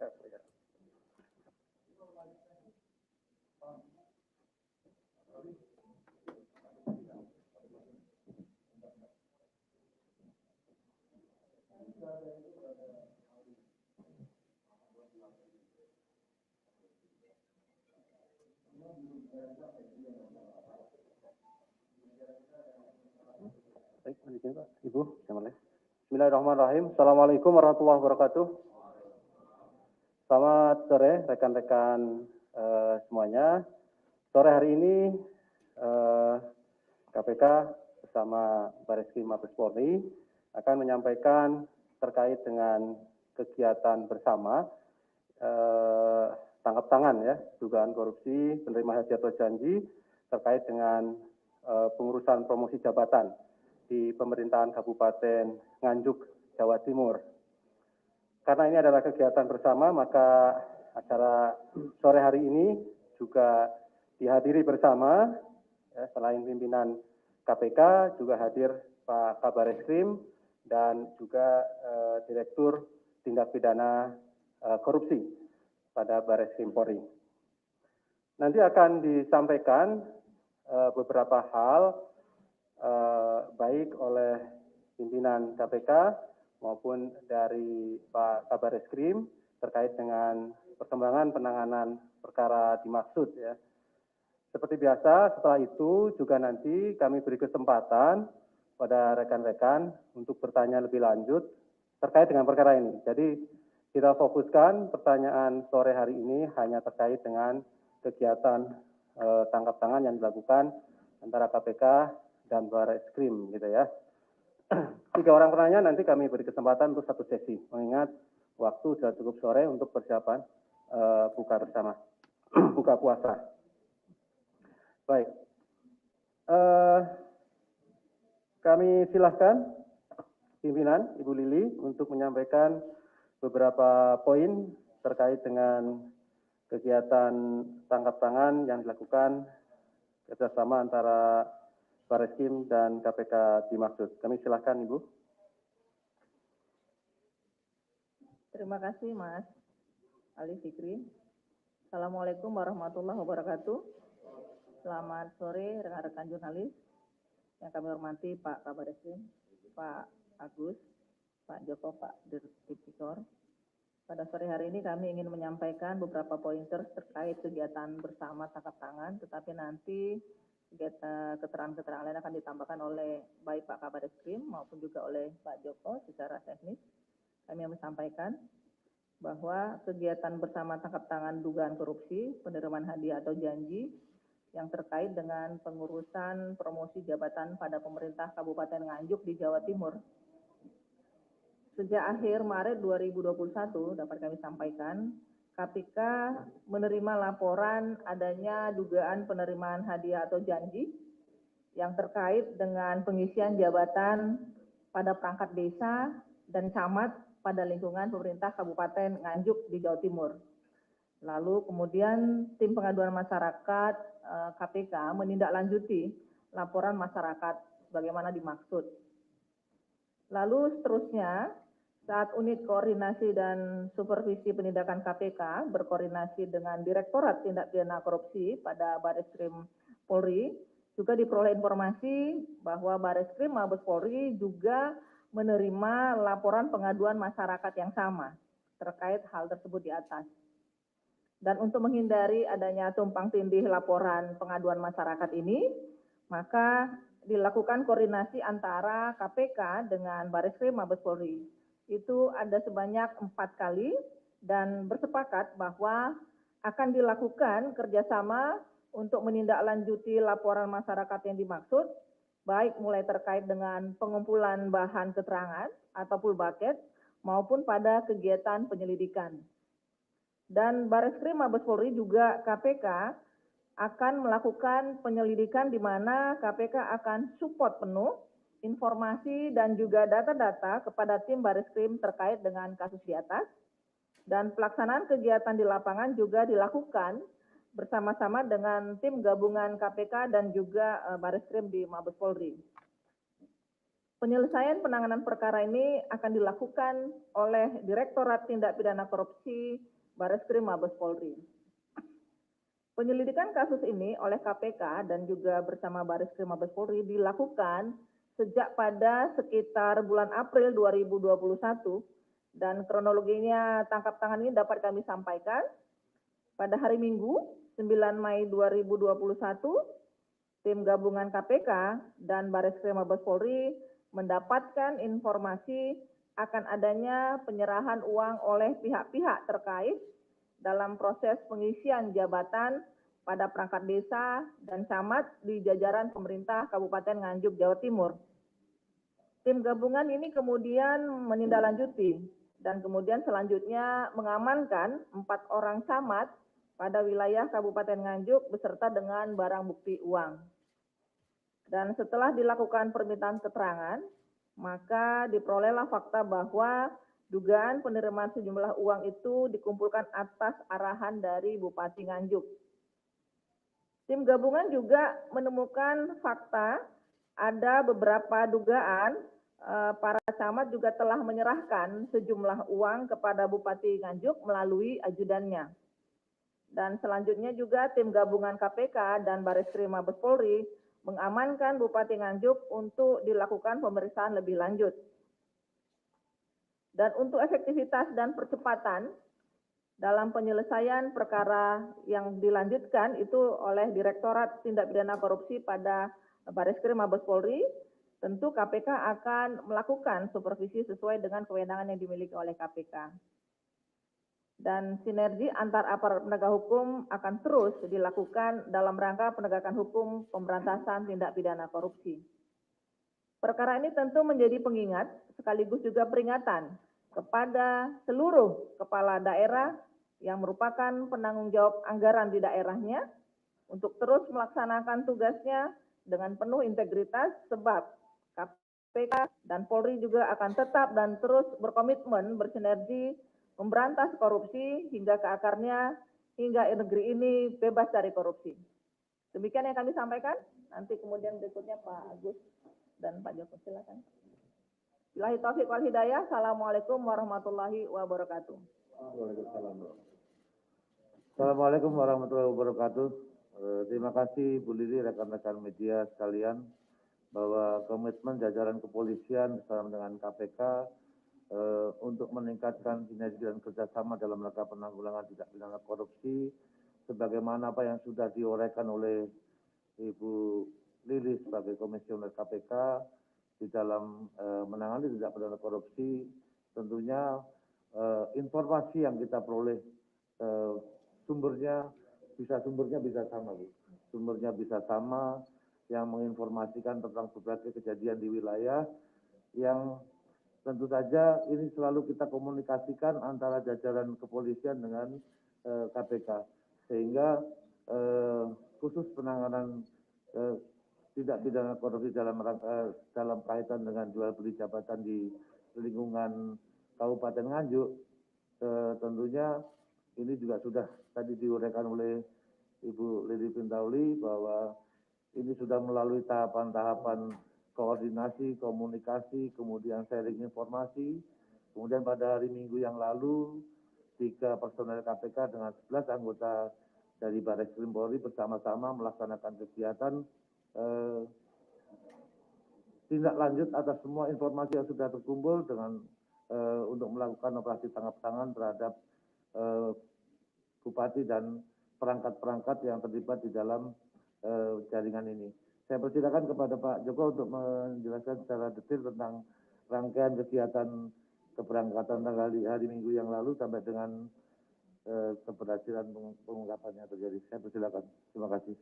Baik, Pak. Ibu, Bismillahirrahmanirrahim. Assalamualaikum warahmatullahi wabarakatuh. Selamat sore rekan-rekan semuanya. Sore hari ini KPK bersama Bareskrim Mabes Polri akan menyampaikan terkait dengan kegiatan bersama tangkap tangan ya, dugaan korupsi, penerima hadiah atau janji terkait dengan pengurusan promosi jabatan di pemerintahan Kabupaten Nganjuk, Jawa Timur. Karena ini adalah kegiatan bersama, maka acara sore hari ini juga dihadiri bersama, ya, selain pimpinan KPK, juga hadir Pak Kabareskrim dan juga Direktur Tindak Pidana Korupsi pada Bareskrim Polri. Nanti akan disampaikan beberapa hal baik oleh pimpinan KPK maupun dari Pak Kabareskrim terkait dengan perkembangan penanganan perkara dimaksud ya. Seperti biasa, setelah itu juga nanti kami beri kesempatan pada rekan-rekan untuk bertanya lebih lanjut terkait dengan perkara ini. Jadi kita fokuskan pertanyaan sore hari ini hanya terkait dengan kegiatan tangkap tangan yang dilakukan antara KPK dan Bareskrim gitu ya. 3 orang penanya nanti kami beri kesempatan untuk 1 sesi, mengingat waktu sudah cukup sore untuk persiapan buka bersama, buka puasa. Baik, kami silahkan pimpinan Ibu Lili untuk menyampaikan beberapa poin terkait dengan kegiatan tangkap tangan yang dilakukan kerjasama antara Bareskrim dan KPK dimaksud. Kami silahkan Ibu. Terima kasih Mas Ali Fikri. Assalamualaikum warahmatullahi wabarakatuh. Selamat sore rekan-rekan jurnalis yang kami hormati Pak Kabareskrim, Pak Agus, Pak Joko, Pak Dirtipikor. Pada sore hari ini kami ingin menyampaikan beberapa pointer terkait kegiatan bersama tangkap tangan, tetapi nanti keterangan-keterangan lain akan ditambahkan oleh baik Pak Kabareskrim maupun juga oleh Pak Joko secara teknis. Kami yang menyampaikan bahwa kegiatan bersama tangkap tangan dugaan korupsi, penerimaan hadiah atau janji yang terkait dengan pengurusan promosi jabatan pada pemerintah Kabupaten Nganjuk di Jawa Timur. Sejak akhir Maret 2021 dapat kami sampaikan, KPK menerima laporan adanya dugaan penerimaan hadiah atau janji yang terkait dengan pengisian jabatan pada perangkat desa dan camat pada lingkungan pemerintah Kabupaten Nganjuk di Jawa Timur. Lalu kemudian tim pengaduan masyarakat KPK menindaklanjuti laporan masyarakat sebagaimana dimaksud. Lalu seterusnya, saat unit koordinasi dan supervisi penindakan KPK berkoordinasi dengan Direktorat Tindak Pidana Korupsi pada Bareskrim Polri, juga diperoleh informasi bahwa Bareskrim Mabes Polri juga menerima laporan pengaduan masyarakat yang sama terkait hal tersebut di atas. Dan untuk menghindari adanya tumpang tindih laporan pengaduan masyarakat ini, maka dilakukan koordinasi antara KPK dengan Bareskrim Mabes Polri. Itu ada sebanyak 4 kali dan bersepakat bahwa akan dilakukan kerjasama untuk menindaklanjuti laporan masyarakat yang dimaksud, baik mulai terkait dengan pengumpulan bahan keterangan atau full bucket maupun pada kegiatan penyelidikan. Dan Bareskrim Mabes Polri juga KPK akan melakukan penyelidikan di mana KPK akan support penuh informasi dan juga data-data kepada tim Bareskrim terkait dengan kasus di atas. Dan pelaksanaan kegiatan di lapangan juga dilakukan bersama-sama dengan tim gabungan KPK dan juga Bareskrim di Mabes Polri. Penyelesaian penanganan perkara ini akan dilakukan oleh Direktorat Tindak Pidana Korupsi Bareskrim Mabes Polri. Penyelidikan kasus ini oleh KPK dan juga bersama Bareskrim Mabes Polri dilakukan sejak pada sekitar bulan April 2021 dan kronologinya tangkap tangan ini dapat kami sampaikan pada hari Minggu 9 Mei 2021 tim gabungan KPK dan Bareskrim Mabes Polri mendapatkan informasi akan adanya penyerahan uang oleh pihak-pihak terkait dalam proses pengisian jabatan pada perangkat desa dan camat di jajaran pemerintah Kabupaten Nganjuk, Jawa Timur. Tim gabungan ini kemudian menindaklanjuti dan kemudian selanjutnya mengamankan 4 orang camat pada wilayah Kabupaten Nganjuk beserta dengan barang bukti uang. Dan setelah dilakukan permintaan keterangan, maka diperolehlah fakta bahwa dugaan penerimaan sejumlah uang itu dikumpulkan atas arahan dari Bupati Nganjuk. Tim gabungan juga menemukan fakta ada beberapa dugaan para camat juga telah menyerahkan sejumlah uang kepada Bupati Nganjuk melalui ajudannya. Dan selanjutnya juga tim gabungan KPK dan Bareskrim Mabes Polri mengamankan Bupati Nganjuk untuk dilakukan pemeriksaan lebih lanjut. Dan untuk efektivitas dan percepatan dalam penyelesaian perkara yang dilanjutkan itu oleh Direktorat Tindak Pidana Korupsi pada Bareskrim Mabes Polri, tentu KPK akan melakukan supervisi sesuai dengan kewenangan yang dimiliki oleh KPK. Dan sinergi antar aparat penegak hukum akan terus dilakukan dalam rangka penegakan hukum pemberantasan tindak pidana korupsi. Perkara ini tentu menjadi pengingat sekaligus juga peringatan kepada seluruh kepala daerah yang merupakan penanggung jawab anggaran di daerahnya untuk terus melaksanakan tugasnya dengan penuh integritas sebab KPK dan Polri juga akan tetap dan terus berkomitmen bersinergi memberantas korupsi hingga ke akarnya hingga negeri ini bebas dari korupsi. Demikian yang kami sampaikan. Nanti kemudian berikutnya Pak Agus dan Pak Joko, silakan. Billahi taufiq wal hidayah. Assalamualaikum warahmatullahi wabarakatuh. Assalamualaikum warahmatullahi wabarakatuh. Terima kasih Bu Lili, rekan-rekan media sekalian, bahwa komitmen jajaran kepolisian bersama dengan KPK untuk meningkatkan sinergi dan kerjasama dalam rangka penanggulangan tindak pidana korupsi, sebagaimana apa yang sudah diuraikan oleh Ibu Lili sebagai komisioner KPK di dalam menangani tindak pidana korupsi. Tentunya informasi yang kita peroleh sumbernya bisa sama, Bu. Sumbernya bisa sama, yang menginformasikan tentang berbagai kejadian di wilayah yang tentu saja ini selalu kita komunikasikan antara jajaran kepolisian dengan KPK, sehingga khusus penanganan tindak pidana korupsi dalam kaitan dengan jual beli jabatan di lingkungan Kabupaten Nganjuk, tentunya ini juga sudah tadi diuraikan oleh Ibu Lili Pintauli bahwa ini sudah melalui tahapan-tahapan koordinasi, komunikasi, kemudian sharing informasi. Kemudian pada hari Minggu yang lalu, 3 personel KPK dengan 11 anggota dari Bareskrim Polri bersama-sama melaksanakan kegiatan tindak lanjut atas semua informasi yang sudah terkumpul dengan untuk melakukan operasi tangkap tangan terhadap Bupati dan perangkat-perangkat yang terlibat di dalam jaringan ini. Saya persilakan kepada Pak Joko untuk menjelaskan secara detail tentang rangkaian kegiatan keberangkatan tanggal hari Minggu yang lalu sampai dengan keberhasilan pengungkapannya terjadi. Saya persilakan. Terima kasih.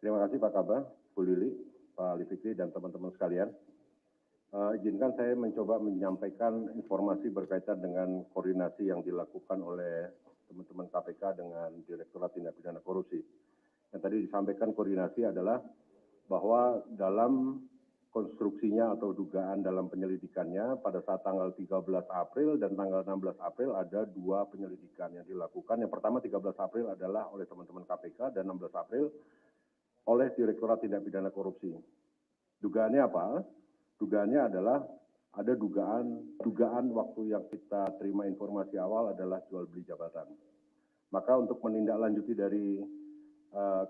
Terima kasih Pak Kabah, Bu Lili, Pak Ali Fikri, dan teman-teman sekalian. Izinkan saya mencoba menyampaikan informasi berkaitan dengan koordinasi yang dilakukan oleh teman-teman KPK dengan Direktorat Tindak Pidana Korupsi. Yang tadi disampaikan koordinasi adalah bahwa dalam konstruksinya atau dugaan dalam penyelidikannya pada saat tanggal 13 April dan tanggal 16 April ada 2 penyelidikan yang dilakukan. Yang pertama 13 April adalah oleh teman-teman KPK dan 16 April oleh Direktorat Tindak Pidana Korupsi. Dugaannya apa? Dugaannya adalah ada dugaan waktu yang kita terima informasi awal adalah jual beli jabatan. Maka untuk menindaklanjuti dari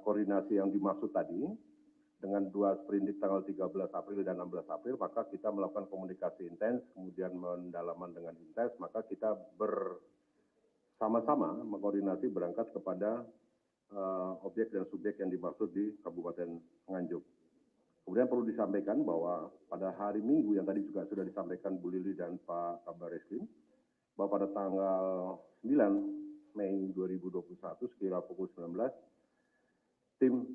koordinasi yang dimaksud tadi, dengan 2 sprindik tanggal 13 April dan 16 April, maka kita melakukan komunikasi intens, kemudian mendalaman dengan intens, maka kita bersama-sama mengkoordinasi berangkat kepada objek dan subjek yang dimaksud di Kabupaten Nganjuk. Kemudian perlu disampaikan bahwa pada hari Minggu yang tadi juga sudah disampaikan Bu Lili dan Pak Kabar Eskrim, bahwa pada tanggal 9 Mei 2021 sekira pukul 19, tim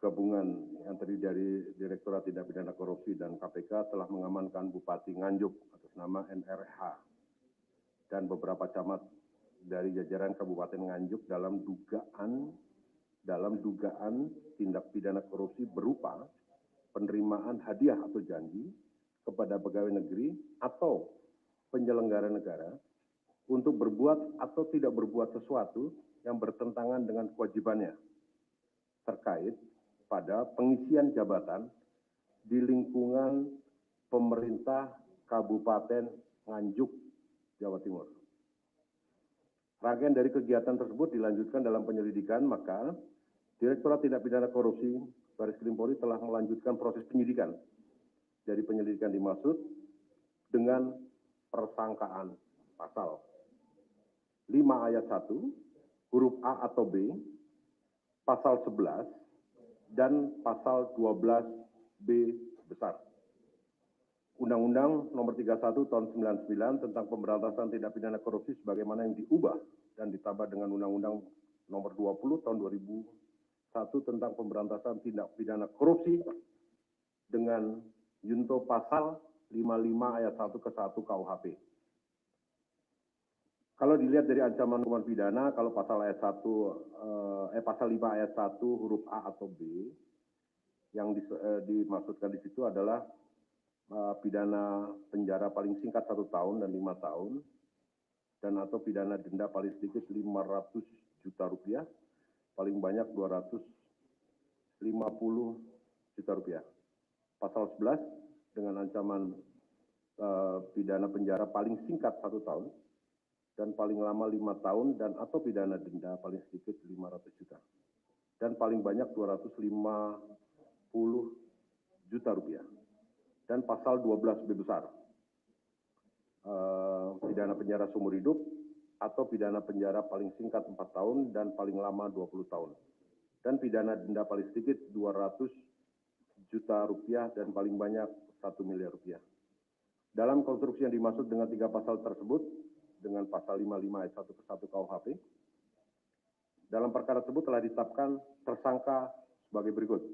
gabungan yang terdiri dari Direktorat Tindak Pidana Korupsi dan KPK telah mengamankan Bupati Nganjuk atas nama NRH dan beberapa camat dari jajaran Kabupaten Nganjuk dalam dugaan tindak pidana korupsi berupa penerimaan hadiah atau janji kepada pegawai negeri atau penyelenggara negara untuk berbuat atau tidak berbuat sesuatu yang bertentangan dengan kewajibannya terkait pada pengisian jabatan di lingkungan pemerintah Kabupaten Nganjuk, Jawa Timur. Rangkaian dari kegiatan tersebut dilanjutkan dalam penyelidikan, maka Direktorat Tindak Pidana Korupsi Baris Krim Polri telah melanjutkan proses penyidikan dari penyelidikan dimaksud dengan persangkaan pasal 5 ayat 1, huruf A atau B, pasal 11, dan pasal 12B besar. Undang-Undang Nomor 31 Tahun 99 tentang Pemberantasan Tindak Pidana Korupsi sebagaimana yang diubah dan ditambah dengan Undang-Undang Nomor 20 Tahun 2001 tentang Pemberantasan Tindak Pidana Korupsi dengan junto pasal 55 ayat 1 ke 1 KUHP. Kalau dilihat dari ancaman hukuman pidana, kalau pasal ayat 1 pasal 5 ayat 1 huruf A atau B yang dimaksudkan di situ adalah pidana penjara paling singkat 1 tahun dan 5 tahun dan atau pidana denda paling sedikit 500 juta rupiah, paling banyak 250 juta rupiah. Pasal 11 dengan ancaman pidana penjara paling singkat 1 tahun dan paling lama 5 tahun dan atau pidana denda paling sedikit 500 juta dan paling banyak 250 juta rupiah. Dan pasal 12B besar, pidana penjara seumur hidup atau pidana penjara paling singkat 4 tahun dan paling lama 20 tahun. Dan pidana denda paling sedikit 200 juta rupiah dan paling banyak 1 miliar rupiah. Dalam konstruksi yang dimaksud dengan 3 pasal tersebut, dengan pasal 55 ayat 1 ke 1 KUHP, dalam perkara tersebut telah ditetapkan tersangka sebagai berikut.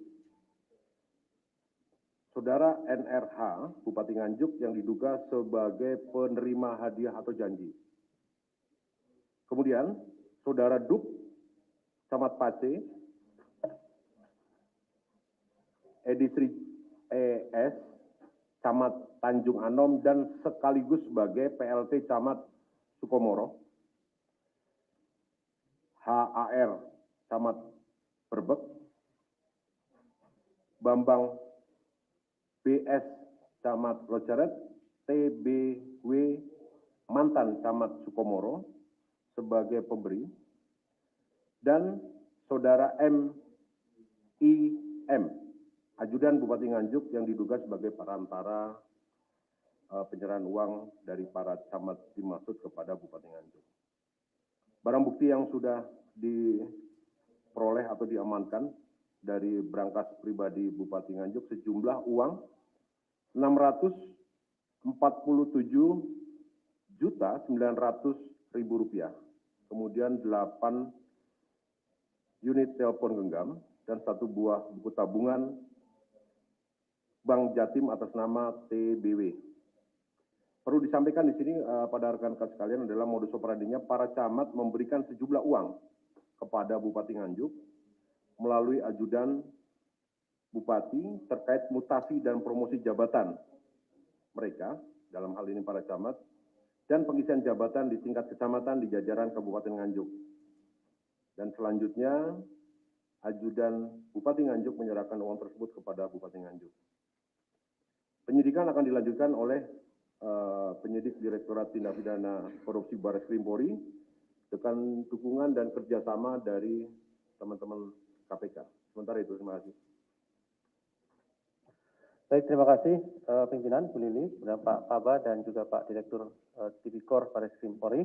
Saudara NRH, Bupati Nganjuk yang diduga sebagai penerima hadiah atau janji. Kemudian, Saudara Duk, Camat Pace, Edisri ES, Camat Tanjung Anom, dan sekaligus sebagai PLT Camat Sukomoro, HAR, Camat Berbek, Bambang BS, Camat Lojaret, TBW, mantan Camat Sukomoro, sebagai pemberi, dan Saudara MIM, Ajudan Bupati Nganjuk yang diduga sebagai perantara penyerahan uang dari para camat dimaksud kepada Bupati Nganjuk. Barang bukti yang sudah diperoleh atau diamankan dari berangkas pribadi Bupati Nganjuk sejumlah uang 647.900.000 rupiah. Kemudian 8 unit telepon genggam dan 1 buah buku tabungan Bank Jatim atas nama TBW. Perlu disampaikan di sini pada rekan-rekan sekalian adalah modus operandinya para camat memberikan sejumlah uang kepada Bupati Nganjuk melalui ajudan Bupati terkait mutasi dan promosi jabatan mereka, dalam hal ini para camat, dan pengisian jabatan di tingkat kecamatan di jajaran Kabupaten Nganjuk. Dan selanjutnya, ajudan Bupati Nganjuk menyerahkan uang tersebut kepada Bupati Nganjuk. Penyidikan akan dilanjutkan oleh penyidik Direktorat Tindak Pidana Korupsi Barreskrim Polri dengan dukungan dan kerjasama dari teman-teman KPK. Sementara itu, terima kasih. Baik, terima kasih pimpinan Bu Lili, kemudian Pak Kaba dan juga Pak Direktur Tipikor Barreskrim Polri.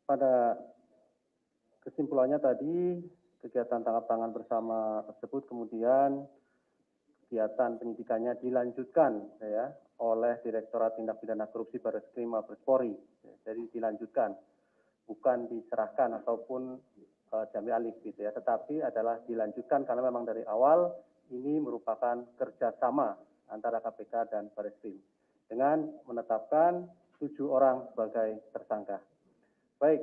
Pada kesimpulannya tadi, kegiatan tangkap tangan bersama tersebut kemudian kegiatan penyidikannya dilanjutkan ya oleh Direktorat Tindak Pidana Korupsi Barreskrim Mabes Polri. Jadi dilanjutkan, bukan diserahkan ataupun diambil alih gitu ya, tetapi adalah dilanjutkan karena memang dari awal ini merupakan kerjasama antara KPK dan Barreskrim dengan menetapkan 7 orang sebagai tersangka. Baik,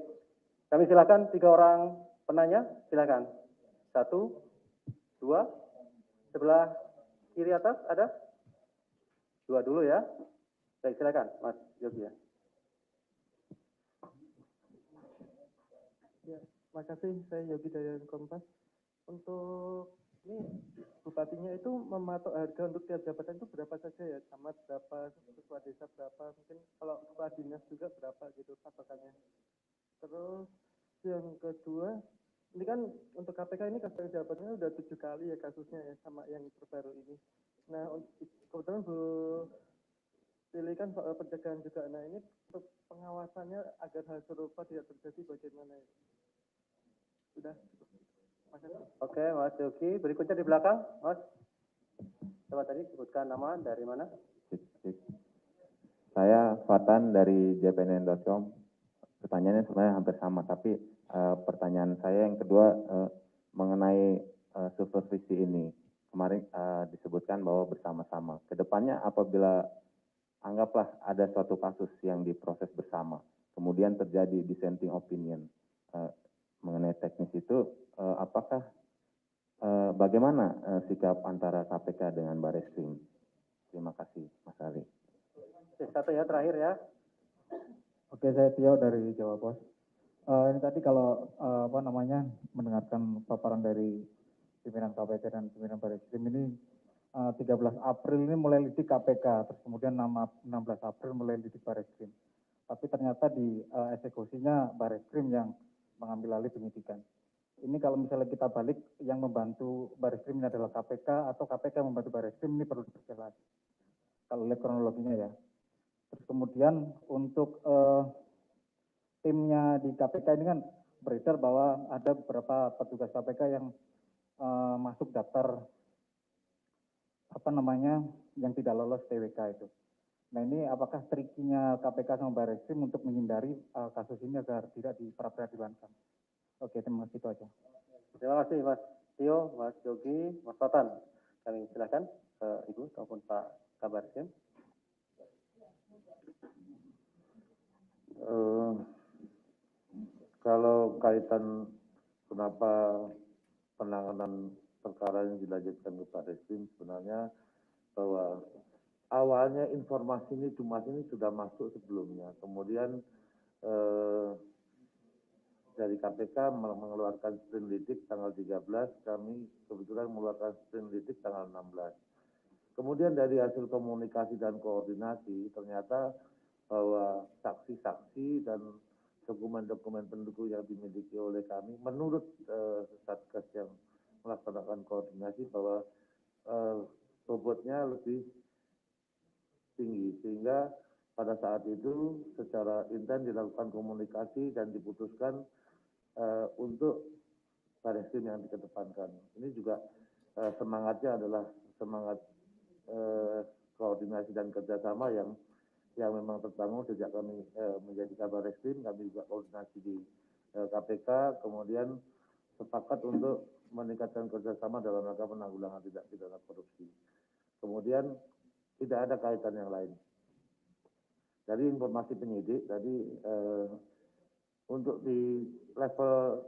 kami silakan 3 orang penanya, silakan. 1, 2, sebelah kiri atas ada? 2 dulu ya. Baik, silakan Mas Yogi ya. Ya, terima kasih. Saya Yogi dari Kompas. Untuk ini bupatinya itu mematok harga untuk tiap jabatan itu berapa saja ya? Camat berapa, ketua desa berapa, mungkin kalau kepala dinas juga berapa gitu patokannya. Terus yang kedua, ini kan untuk KPK ini kasus jabatannya udah 7 kali ya kasusnya ya sama yang terbaru ini. Nah, kebetulan Bu Lili kan soal pencegahan juga. Nah, ini untuk pengawasannya agar hal serupa tidak terjadi bagaimana ya? Sudah. Oke, Mas Yogi. Berikutnya di belakang, Mas. Coba tadi sebutkan nama, dari mana? Saya Fatan dari jpnn.com. Pertanyaannya sebenarnya hampir sama, tapi pertanyaan saya yang kedua mengenai supervisi ini. Kemarin disebutkan bahwa bersama-sama. Kedepannya apabila anggaplah ada suatu kasus yang diproses bersama, kemudian terjadi dissenting opinion mengenai teknis itu, apakah bagaimana sikap antara KPK dengan Barreskrim? Terima kasih, Mas Ali. Satu ya, terakhir ya. Oke, saya Tio dari Jawa Pos. Ini tadi kalau mendengarkan paparan dari pimpinan KPK dan pimpinan Barreskrim ini 13 April ini mulai lidik KPK, terus kemudian 16 April mulai lidik Barreskrim. Tapi ternyata di eksekusinya Barreskrim yang mengambil alih penyidikan. Ini kalau misalnya kita balik, yang membantu Barreskrim ini adalah KPK atau KPK membantu Barreskrim, ini perlu diperjelas. Kalau lihat kronologinya ya. Terus kemudian untuk timnya di KPK ini kan beredar bahwa ada beberapa petugas KPK yang masuk daftar yang tidak lolos TWK itu. Nah, ini apakah trikinya KPK sama Barreskrim untuk menghindari kasus ini agar tidak diperadilankan? Oke, terima kasih, itu aja. Terima kasih Mas Tio, Mas Yogi, Mas Fatan. Kami silakan Ibu ataupun Pak Kabarskrim. Kalau kaitan kenapa penanganan perkara yang dilanjutkan ke Barreskrim, sebenarnya bahwa awalnya informasi ini sudah masuk sebelumnya. Kemudian dari KPK mengeluarkan sprindidik tanggal 13, kami kebetulan mengeluarkan sprindidik tanggal 16. Kemudian dari hasil komunikasi dan koordinasi, ternyata bahwa saksi-saksi dan dokumen-dokumen pendukung yang dimiliki oleh kami, menurut Satgas yang melaksanakan koordinasi bahwa bobotnya lebih tinggi, sehingga pada saat itu secara intens dilakukan komunikasi dan diputuskan untuk Barreskrim yang dikedepankan. Ini juga semangatnya adalah semangat koordinasi dan kerjasama yang memang terbangun sejak kami menjadi Barreskrim. Kami juga koordinasi di KPK, kemudian sepakat untuk meningkatkan kerjasama dalam rangka penanggulangan tindak pidana korupsi. Kemudian tidak ada kaitan yang lain. Dari informasi penyidik tadi untuk di level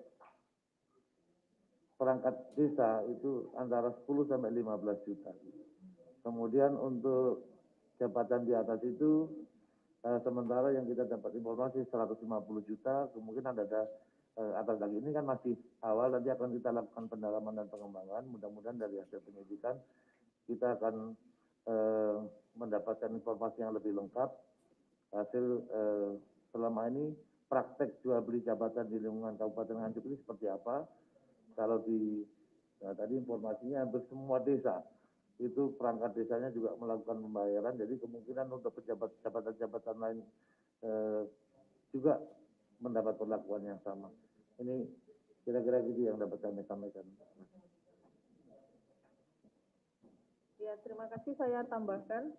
perangkat desa itu antara 10 sampai 15 juta. Kemudian untuk jabatan di atas itu sementara yang kita dapat informasi 150 juta, kemungkinan ada atas lagi. Ini kan masih awal, nanti akan kita lakukan pendalaman dan pengembangan. Mudah-mudahan dari hasil penyidikan kita akan mendapatkan informasi yang lebih lengkap hasil selama ini praktek jual beli jabatan di lingkungan Kabupaten Nganjuk ini seperti apa. Kalau tadi informasinya hampir semua desa itu perangkat desanya juga melakukan pembayaran, jadi kemungkinan untuk jabatan-jabatan lain juga mendapat perlakuan yang sama. Ini kira-kira gitu yang dapat kami sampaikan. Ya, terima kasih. Saya tambahkan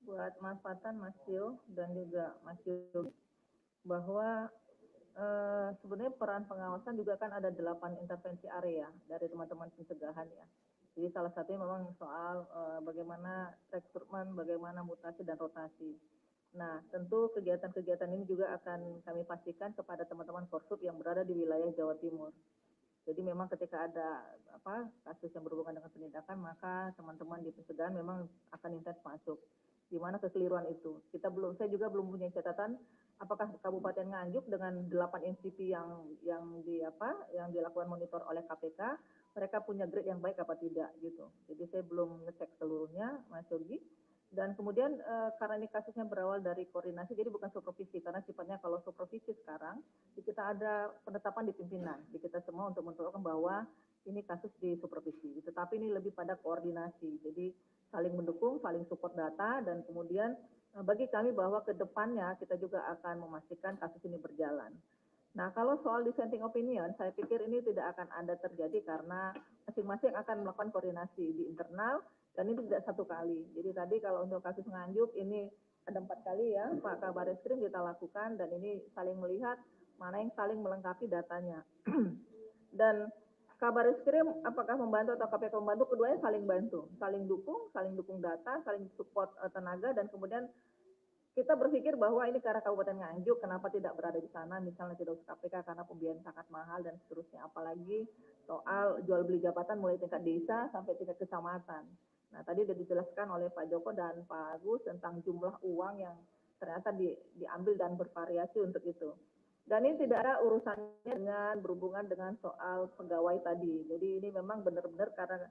buat Mas Fatan, Mas Tio, dan juga Mas Yogi, bahwa sebenarnya peran pengawasan juga kan ada 8 intervensi area dari teman-teman pencegahan ya. Jadi salah satunya memang soal bagaimana rekrutmen, bagaimana mutasi dan rotasi. Nah, tentu kegiatan-kegiatan ini juga akan kami pastikan kepada teman-teman Korsub yang berada di wilayah Jawa Timur. Jadi memang ketika ada kasus yang berhubungan dengan penindakan, maka teman-teman di pencegahan memang akan intens masuk. Di mana kekeliruan itu? Saya juga belum punya catatan apakah Kabupaten Nganjuk dengan 8 NCP yang dilakukan monitor oleh KPK, mereka punya grade yang baik apa tidak gitu. Jadi saya belum ngecek seluruhnya, Mas Yogi. Dan kemudian karena ini kasusnya berawal dari koordinasi, jadi bukan supervisi, karena sifatnya kalau supervisi sekarang, kita ada penetapan di pimpinan, di kita semua untuk menentukan bahwa ini kasus di supervisi. Tetapi ini lebih pada koordinasi, jadi saling mendukung, saling support data, dan kemudian bagi kami bahwa ke depannya kita juga akan memastikan kasus ini berjalan. Nah, kalau soal dissenting opinion, saya pikir ini tidak akan ada terjadi karena masing-masing akan melakukan koordinasi di internal, dan ini tidak satu kali. Jadi tadi kalau untuk kasus Nganjuk ini ada 4 kali ya, Pak Kabar Eskrim kita lakukan, dan ini saling melihat mana yang saling melengkapi datanya. Dan Kabar Eskrim apakah membantu atau KPK membantu, keduanya saling bantu, saling dukung data, saling support tenaga, dan kemudian kita berpikir bahwa ini karena Kabupaten Nganjuk, kenapa tidak berada di sana, misalnya tidak usah KPK karena pembiayaan sangat mahal dan seterusnya, apalagi soal jual beli jabatan mulai tingkat desa sampai tingkat kecamatan. Nah, tadi sudah dijelaskan oleh Pak Joko dan Pak Agus tentang jumlah uang yang ternyata diambil dan bervariasi untuk itu. Dan ini tidak ada urusannya dengan berhubungan dengan soal pegawai tadi. Jadi ini memang benar-benar karena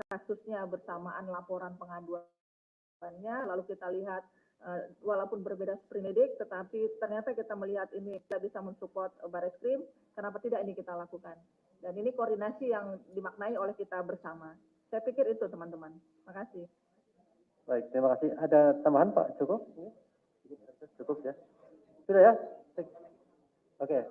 kasusnya bersamaan laporan pengaduannya, lalu kita lihat walaupun berbeda sprindik, tetapi ternyata kita melihat ini tidak bisa mensupport Bareskrim, kenapa tidak ini kita lakukan. Dan ini koordinasi yang dimaknai oleh kita bersama. Saya pikir itu teman-teman. Terima kasih. Baik, terima kasih. Ada tambahan Pak Cukup? Cukup ya? Sudah ya? Oke.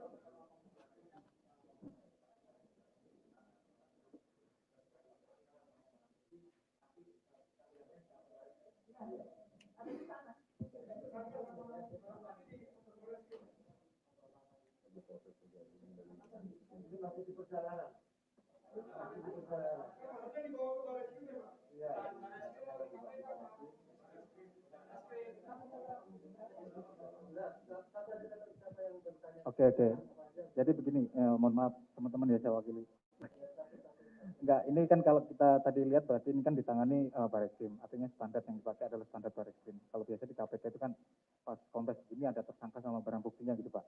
Oke. Jadi begini, mohon maaf teman-teman ya, saya wakili. Enggak, ini kan kalau kita tadi lihat berarti ini kan ditangani Bareskrim, artinya standar yang dipakai adalah standar Bareskrim. Kalau biasa di KPK itu kan pas konteks ini ada tersangka sama barang buktinya gitu Pak.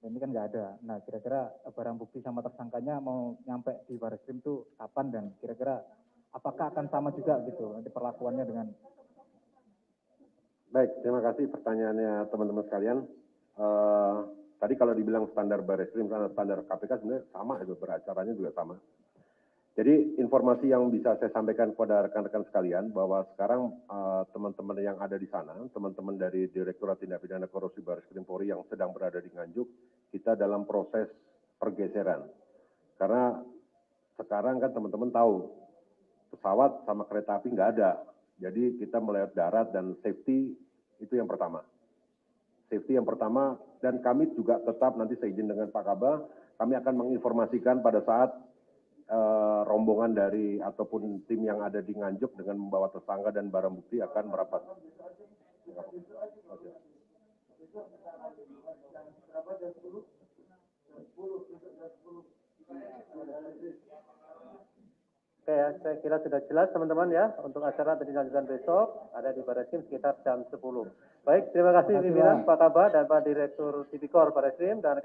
Dan ini kan nggak ada. Nah, kira-kira barang bukti sama tersangkanya mau nyampe di Bareskrim itu kapan dan kira-kira apakah akan sama juga gitu nanti perlakuannya dengan. Baik, terima kasih pertanyaannya teman-teman sekalian. Tadi kalau dibilang standar Bareskrim, standar KPK sebenarnya sama, itu beracaranya juga sama. Jadi informasi yang bisa saya sampaikan kepada rekan-rekan sekalian bahwa sekarang teman-teman yang ada di sana, teman-teman dari Direktorat Tindak Pidana Korupsi Bareskrim Polri yang sedang berada di Nganjuk, kita dalam proses pergeseran. Karena sekarang kan teman-teman tahu pesawat sama kereta api nggak ada. Jadi kita melihat darat dan safety itu yang pertama. Safety yang pertama, dan kami juga tetap nanti seizin dengan Pak Kaba, kami akan menginformasikan pada saat rombongan dari ataupun tim yang ada di Nganjuk dengan membawa tersangka dan barang bukti akan merapat. Oke ya, saya kira sudah jelas teman-teman ya. Untuk acara tadi dilanjutkan besok ada di Bareskrim sekitar jam 10. Baik, terima kasih pimpinan Pak Kaba dan Pak Direktur Tipikor Bareskrim dan